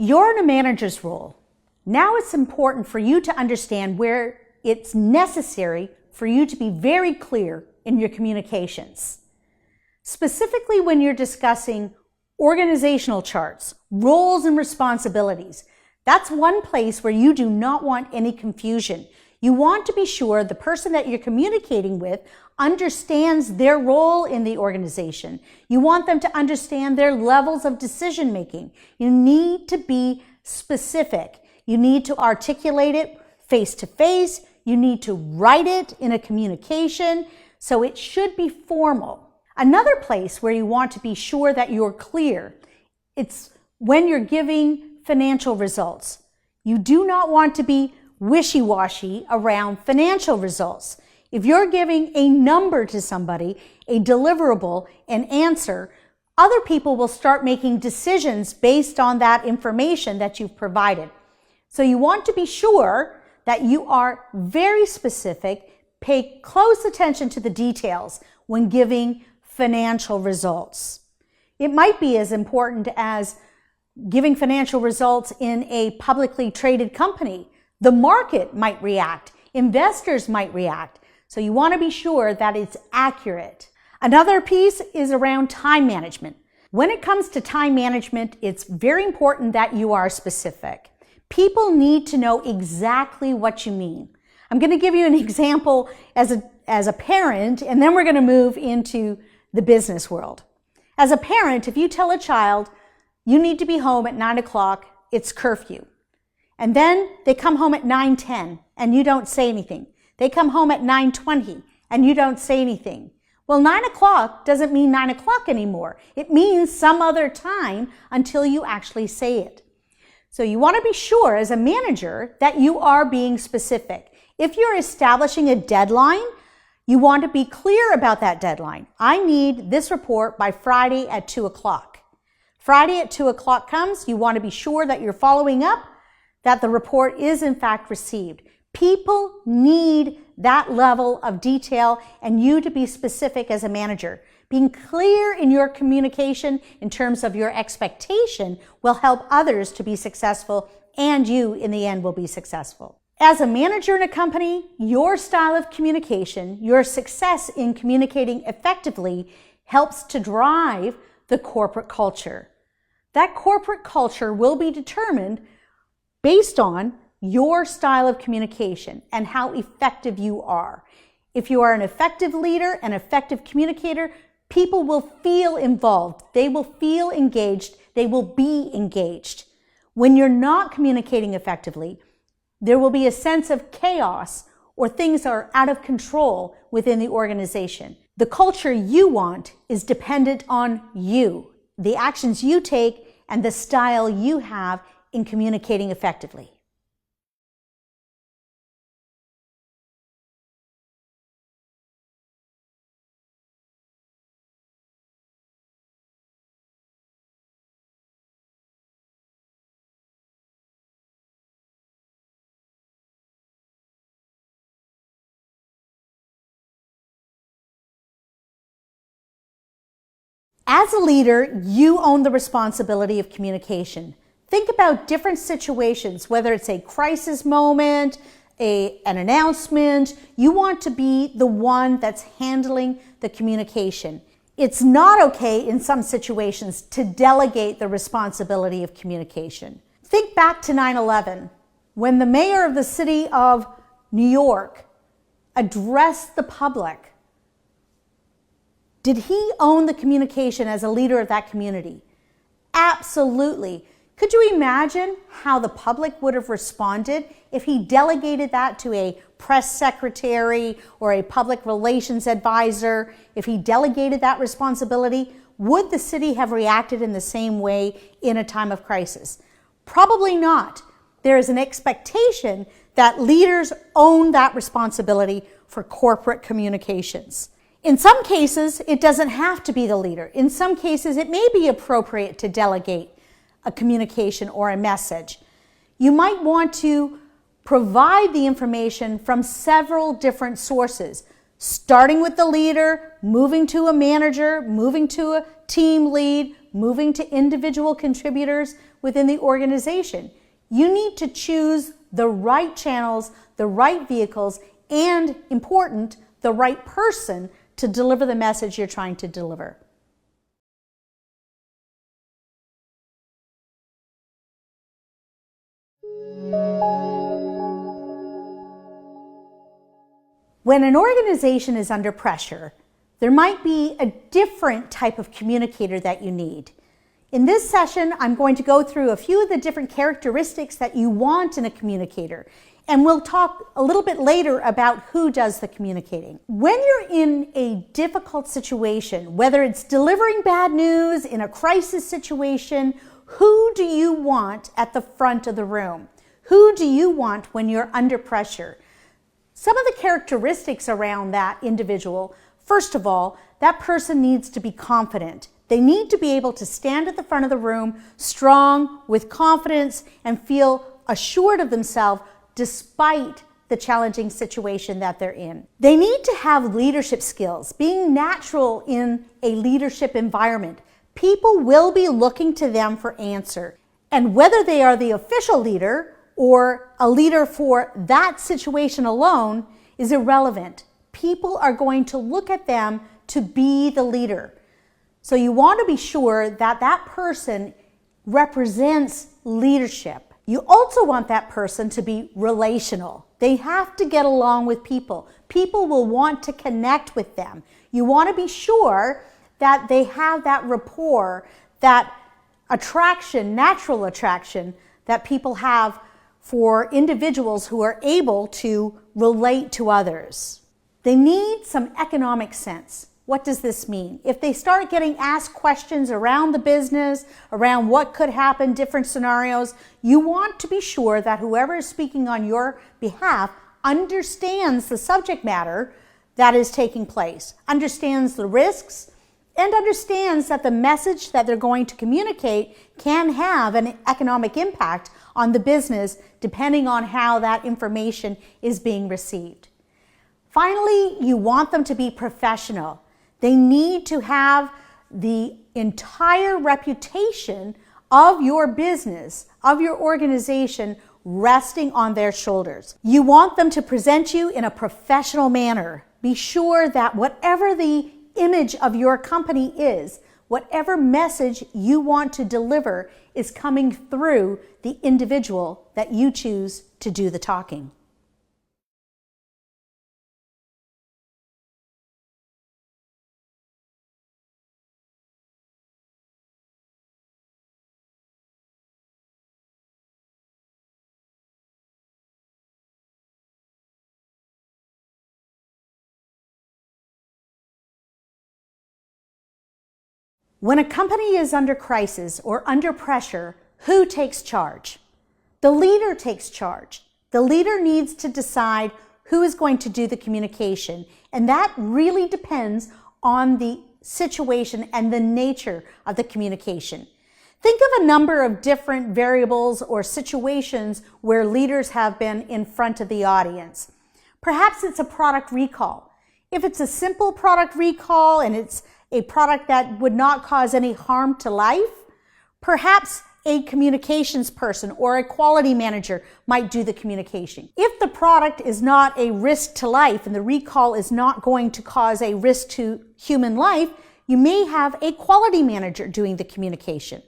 You're in a manager's role. Now it's important for you to understand where it's necessary for you to be very clear in your communications. Specifically when you're discussing organizational charts, roles and responsibilities, that's one place where you do not want any confusion. You want to be sure the person that you're communicating with understands their role in the organization. You want them to understand their levels of decision making. You need to be specific. You need to articulate it face to face. You need to write it in a communication, so it should be formal. Another place where you want to be sure that you're clear, it's when you're giving financial results. You do not want to be wishy-washy around financial results. If you're giving a number to somebody, a deliverable, an answer, other people will start making decisions based on that information that you've provided. So you want to be sure that you are very specific, pay close attention to the details when giving financial results. It might be as important as giving financial results in a publicly traded company. The market might react, investors might react, so you want to be sure that it's accurate. Another piece is around time management. When it comes to time management, it's very important that you are specific. People need to know exactly what you mean. I'm going to give you an example as a parent, and then we're going to move into the business world. As a parent, if you tell a child, you need to be home at 9 o'clock, it's curfew. And then they come home at 9:10 and you don't say anything. They come home at 9:20 and you don't say anything. Well, 9 o'clock doesn't mean 9 o'clock anymore. It means some other time until you actually say it. So you want to be sure as a manager that you are being specific. If you're establishing a deadline, you want to be clear about that deadline. I need this report by Friday at 2 o'clock. Friday at 2 o'clock comes, you want to be sure that you're following up, that the report is in fact received. People need that level of detail and you to be specific as a manager. Being clear in your communication in terms of your expectation will help others to be successful, and you in the end will be successful. As a manager in a company, your style of communication, your success in communicating effectively helps to drive the corporate culture. That corporate culture will be determined based on your style of communication and how effective you are. If you are an effective leader, an effective communicator, people will feel involved. They will feel engaged. They will be engaged. When you're not communicating effectively, there will be a sense of chaos or things are out of control within the organization. The culture you want is dependent on you, the actions you take, and the style you have in communicating effectively. As a leader, you own the responsibility of communication. Think about different situations, whether it's a crisis moment, an announcement. You want to be the one that's handling the communication. It's not okay in some situations to delegate the responsibility of communication. Think back to 9/11, when the mayor of the city of New York addressed the public. Did he own the communication as a leader of that community? Absolutely. Could you imagine how the public would have responded if he delegated that to a press secretary or a public relations advisor? If he delegated that responsibility, would the city have reacted in the same way in a time of crisis? Probably not. There is an expectation that leaders own that responsibility for corporate communications. In some cases, it doesn't have to be the leader. In some cases, it may be appropriate to delegate a communication or a message. You might want to provide the information from several different sources, starting with the leader, moving to a manager, moving to a team lead, moving to individual contributors. within the organization. You need to choose the right channels, the right vehicles, and important, the right person to deliver the message you're trying to deliver. When an organization is under pressure, there might be a different type of communicator that you need. In this session, I'm going to go through a few of the different characteristics that you want in a communicator, and we'll talk a little bit later about who does the communicating. When you're in a difficult situation, whether it's delivering bad news in a crisis situation, who do you want at the front of the room? Who do you want when you're under pressure? Some of the characteristics around that individual, first of all, that person needs to be confident. They need to be able to stand at the front of the room, strong, with confidence, and feel assured of themselves despite the challenging situation that they're in. They need to have leadership skills, being natural in a leadership environment. People will be looking to them for answer. And whether they are the official leader or a leader for that situation alone is irrelevant. People are going to look at them to be the leader. So you want to be sure that that person represents leadership. You also want that person to be relational. They have to get along with people. People will want to connect with them. You want to be sure that they have that rapport, that attraction, natural attraction that people have for individuals who are able to relate to others. They need some economic sense. What does this mean? If they start getting asked questions around the business, around what could happen, different scenarios, you want to be sure that whoever is speaking on your behalf understands the subject matter that is taking place, understands the risks, and understands that the message that they're going to communicate can have an economic impact on the business depending on how that information is being received. Finally, you want them to be professional. They need to have the entire reputation of your business, of your organization, resting on their shoulders. You want them to present you in a professional manner. Be sure that whatever the image of your company is, whatever message you want to deliver is coming through the individual that you choose to do the talking. When a company is under crisis or under pressure, who takes charge? The leader takes charge. The leader needs to decide who is going to do the communication, and that really depends on the situation and the nature of the communication. Think of a number of different variables or situations where leaders have been in front of the audience. Perhaps it's a product recall. If it's a simple product recall and it's a product that would not cause any harm to life, perhaps a communications person or a quality manager might do the communication. If the product is not a risk to life and the recall is not going to cause a risk to human life, you may have a quality manager doing the communication.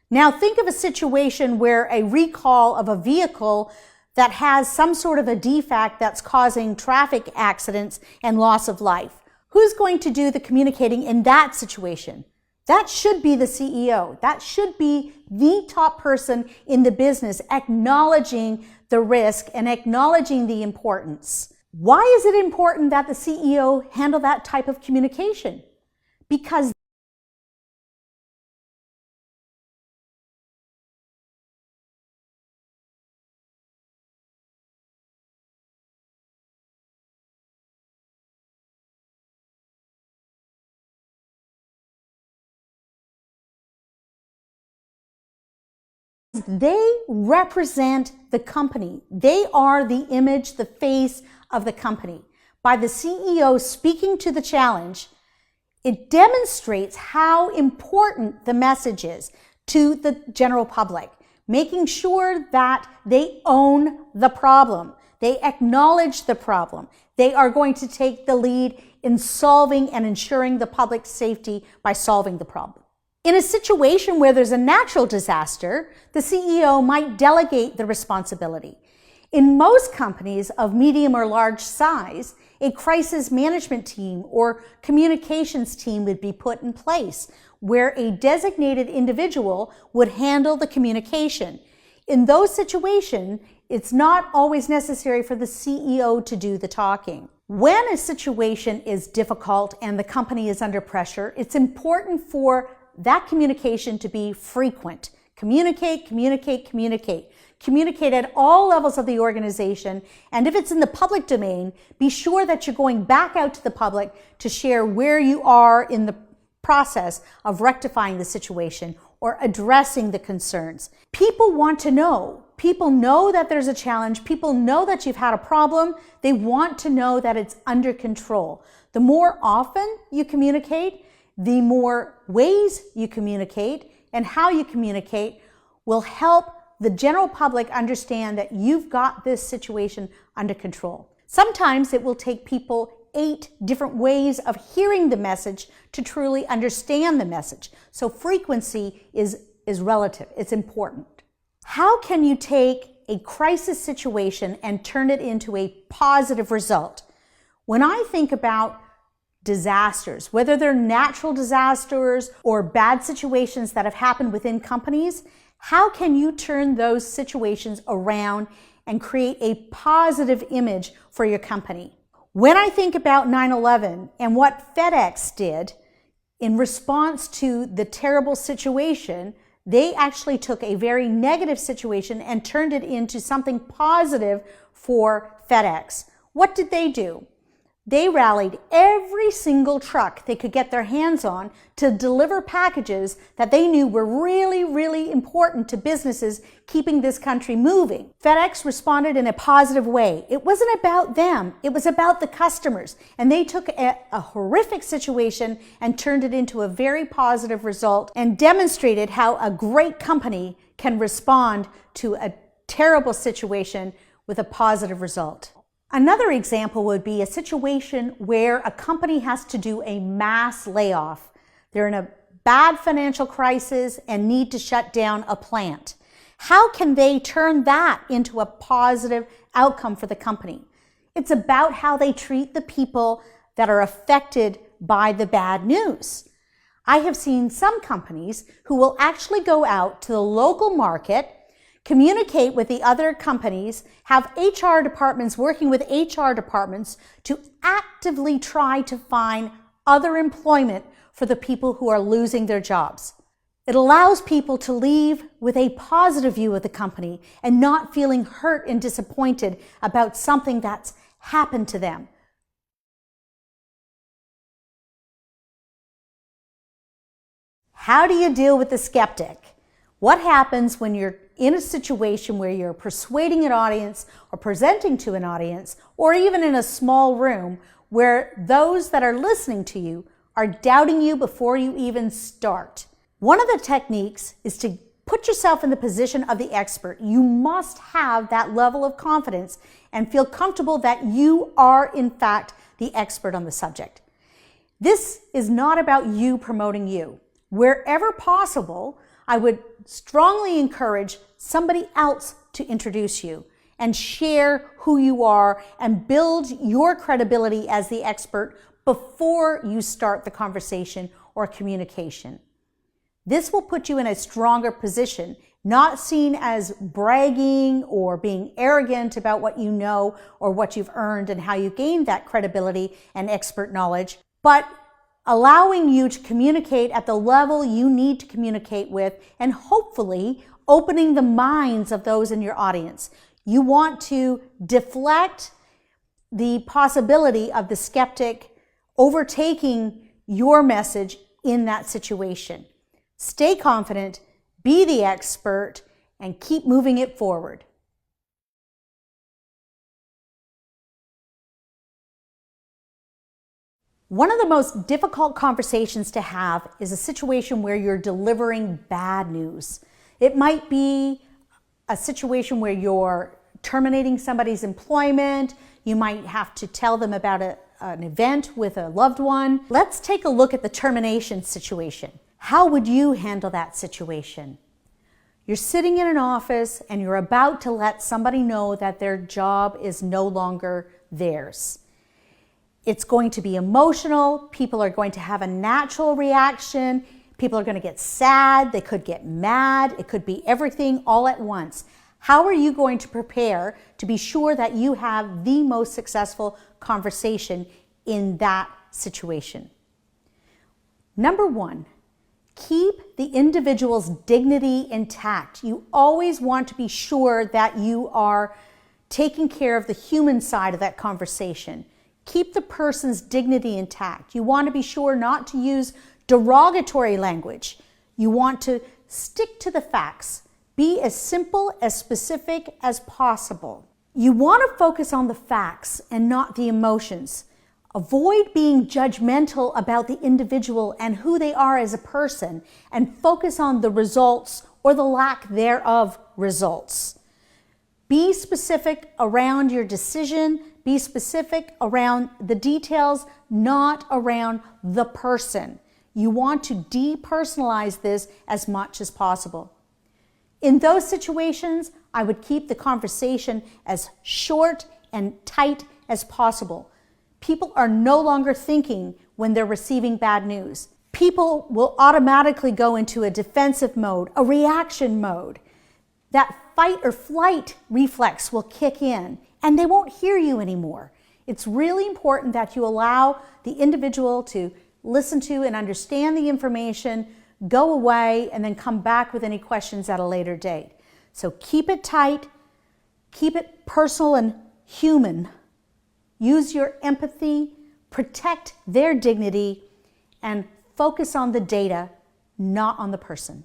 Now think of a situation where a recall of a vehicle that has some sort of a defect that's causing traffic accidents and loss of life. Who's going to do the communicating in that situation? That should be the CEO. That should be the top person in the business acknowledging the risk and acknowledging the importance. Why is it important that the CEO handle that type of communication? Because they represent the company. They are the image, the face of the company. By the CEO speaking to the challenge, it demonstrates how important the message is. to the general public, making sure that they own the problem. They acknowledge the problem. They are going to take the lead in solving and ensuring the public's safety by solving the problem. In a situation where there's a natural disaster, the CEO might delegate the responsibility. In most companies of medium or large size, a crisis management team or communications team would be put in place where a designated individual would handle the communication. In those situations, it's not always necessary for the CEO to do the talking. When a situation is difficult and the company is under pressure, it's important for that communication to be frequent. Communicate, communicate, communicate. Communicate at all levels of the organization, and if it's in the public domain, be sure that you're going back out to the public to share where you are in the process of rectifying the situation or addressing the concerns. People want to know. People know that there's a challenge. People know that you've had a problem. They want to know that it's under control. The more often you communicate, the more ways you communicate and how you communicate will help the general public understand that you've got this situation under control. Sometimes it will take people 8 different ways of hearing the message to truly understand the message. So frequency is relative. It's important. How can you take a crisis situation and turn it into a positive result? When I think about disasters, whether they're natural disasters or bad situations that have happened within companies, how can you turn those situations around and create a positive image for your company? When I think about 9/11 and what FedEx did in response to the terrible situation, they actually took a very negative situation and turned it into something positive for FedEx. What did they do? They rallied every single truck they could get their hands on to deliver packages that they knew were really, really important to businesses keeping this country moving. FedEx responded in a positive way. It wasn't about them. It was about the customers. And they took a horrific situation and turned it into a very positive result and demonstrated how a great company can respond to a terrible situation with a positive result. Another example would be a situation where a company has to do a mass layoff. They're in a bad financial crisis and need to shut down a plant. How can they turn that into a positive outcome for the company? It's about how they treat the people that are affected by the bad news. I have seen some companies who will actually go out to the local market, communicate with the other companies, have HR departments working with HR departments to actively try to find other employment for the people who are losing their jobs. It allows people to leave with a positive view of the company and not feeling hurt and disappointed about something that's happened to them. How do you deal with the skeptic? What happens when you're in a situation where you're persuading an audience or presenting to an audience, or even in a small room where those that are listening to you are doubting you before you even start? One of the techniques is to put yourself in the position of the expert. You must have that level of confidence and feel comfortable that you are, in fact, the expert on the subject. This is not about you promoting you. Wherever possible, I would strongly encourage somebody else to introduce you and share who you are and build your credibility as the expert before you start the conversation or communication. This will put you in a stronger position, not seen as bragging or being arrogant about what you know or what you've earned and how you gained that credibility and expert knowledge, but allowing you to communicate at the level you need to communicate with and hopefully opening the minds of those in your audience. You want to deflect the possibility of the skeptic overtaking your message in that situation. Stay confident, be the expert, and keep moving it forward. One of the most difficult conversations to have is a situation where you're delivering bad news. It might be a situation where you're terminating somebody's employment. You might have to tell them about an event with a loved one. Let's take a look at the termination situation. How would you handle that situation? You're sitting in an office and you're about to let somebody know that their job is no longer theirs. It's going to be emotional. People are going to have a natural reaction. People are going to get sad. They could get mad. It could be everything all at once. How are you going to prepare to be sure that you have the most successful conversation in that situation? Number one, keep the individual's dignity intact. You always want to be sure that you are taking care of the human side of that conversation. Keep the person's dignity intact. You want to be sure not to use derogatory language. You want to stick to the facts. Be as simple, as specific as possible. You want to focus on the facts and not the emotions. Avoid being judgmental about the individual and who they are as a person, and focus on the results or the lack thereof results. Be specific around your decision. Be specific around the details, not around the person. You want to depersonalize this as much as possible. In those situations, I would keep the conversation as short and tight as possible. People are no longer thinking when they're receiving bad news. People will automatically go into a defensive mode, a reaction mode. That fight or flight reflex will kick in, and they won't hear you anymore. It's really important that you allow the individual to listen to and understand the information, go away, and then come back with any questions at a later date. So keep it tight, keep it personal and human. Use your empathy, protect their dignity, and focus on the data, not on the person.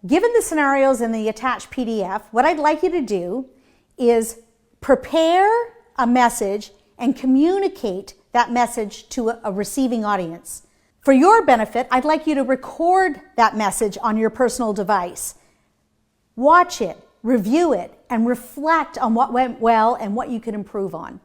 Given the scenarios in the attached PDF, what I'd like you to do is prepare a message and communicate that message to a receiving audience. For your benefit, I'd like you to record that message on your personal device. Watch it, review it, and reflect on what went well and what you could improve on.